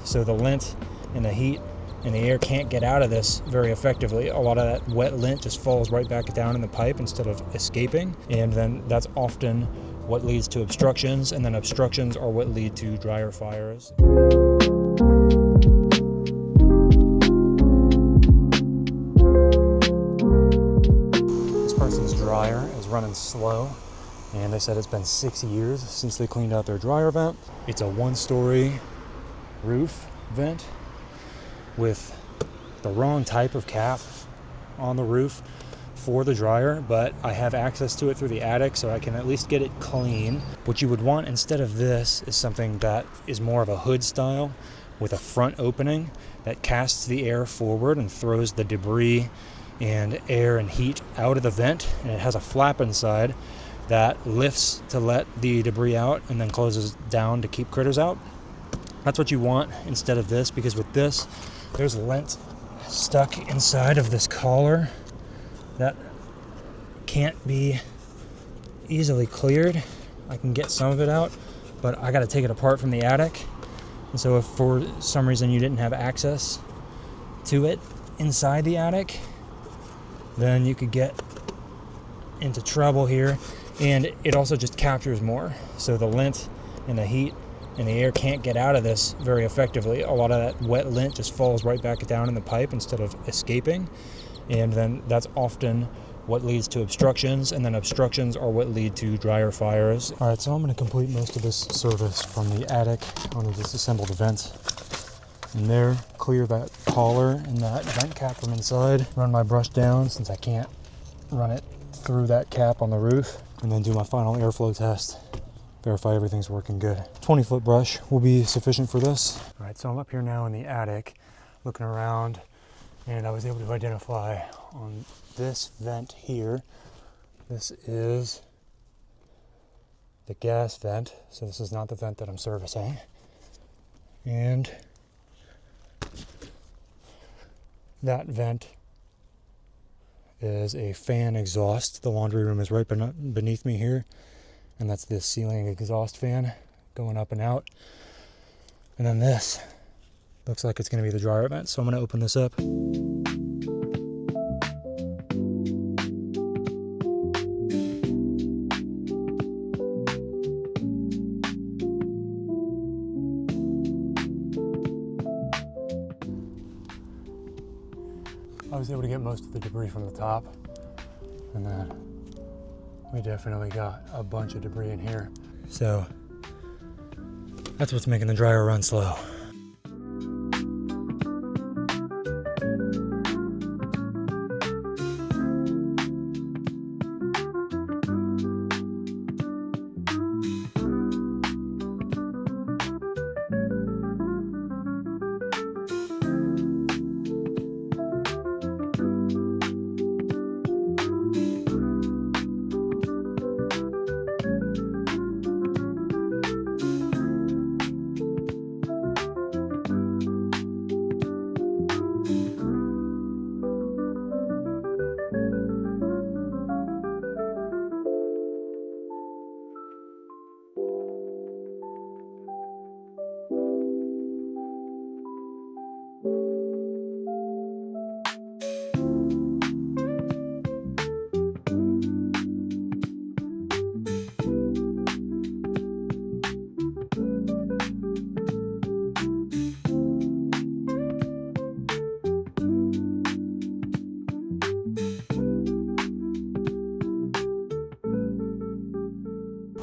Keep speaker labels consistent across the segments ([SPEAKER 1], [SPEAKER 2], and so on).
[SPEAKER 1] so the lint and the heat and the air can't get out of this very effectively. A lot of that wet lint just falls right back down in the pipe instead of escaping, and then that's often what leads to obstructions, and then obstructions are what lead to dryer fires. This person's dryer is running slow, and they said it's been 6 years since they cleaned out their dryer vent. It's a 1-story roof vent with the wrong type of cap on the roof for the dryer, but I have access to it through the attic, so I can at least get it clean. What you would want instead of this is something that is more of a hood style with a front opening that casts the air forward and throws the debris and air and heat out of the vent, and it has a flap inside that lifts to let the debris out and then closes down to keep critters out. That's what you want instead of this, because with this, there's lint stuck inside of this collar that can't be easily cleared. I can get some of it out, but I got to take it apart from the attic. And so if for some reason you didn't have access to it inside the attic, then you could get into trouble here. And it also just captures more, so the lint and the heat and the air can't get out of this very effectively. A lot of that wet lint just falls right back down in the pipe instead of escaping, and then that's often what leads to obstructions, and then obstructions are what lead to dryer fires. All right, so I'm going to complete most of this service from the attic. I'm going to disassemble the vents in there, clear that collar and that vent cap from inside, run my brush down since I can't run it through that cap on the roof, and then do my final airflow test. Verify everything's working good. 20-foot brush will be sufficient for this. All right, so I'm up here now in the attic looking around, and I was able to identify on this vent here, this is the gas vent, so this is not the vent that I'm servicing. And that vent is a fan exhaust. The laundry room is right beneath me here, and that's the ceiling exhaust fan going up and out. And then this looks like it's going to be the dryer vent, so I'm going to open this up. I was able to get most of the debris from the top, and then we definitely got a bunch of debris in here. So that's what's making the dryer run slow.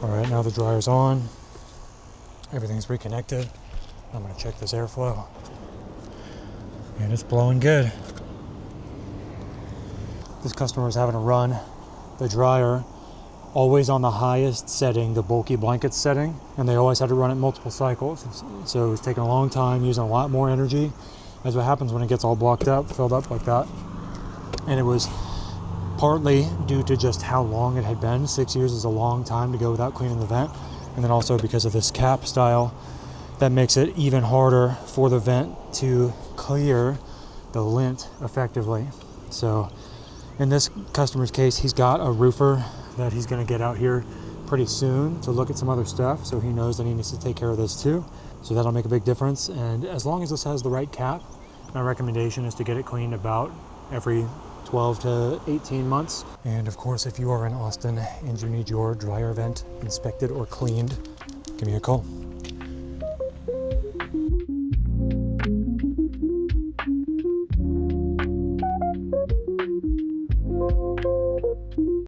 [SPEAKER 1] All right, now the dryer's on. Everything's reconnected. I'm gonna check this airflow. And it's blowing good. This customer was having to run the dryer always on the highest setting, the bulky blankets setting, and they always had to run it multiple cycles. So it was taking a long time, using a lot more energy. That's what happens when it gets all blocked up, filled up like that. And it was partly due to just how long it had been. 6 years is a long time to go without cleaning the vent. And then also because of this cap style, that makes it even harder for the vent to clear the lint effectively. So in this customer's case, he's got a roofer that he's gonna get out here pretty soon to look at some other stuff. So he knows that he needs to take care of this too. So that'll make a big difference. And as long as this has the right cap, my recommendation is to get it cleaned about every 12 to 18 months. And of course, if you are in Austin and you need your dryer vent inspected or cleaned, give me a call.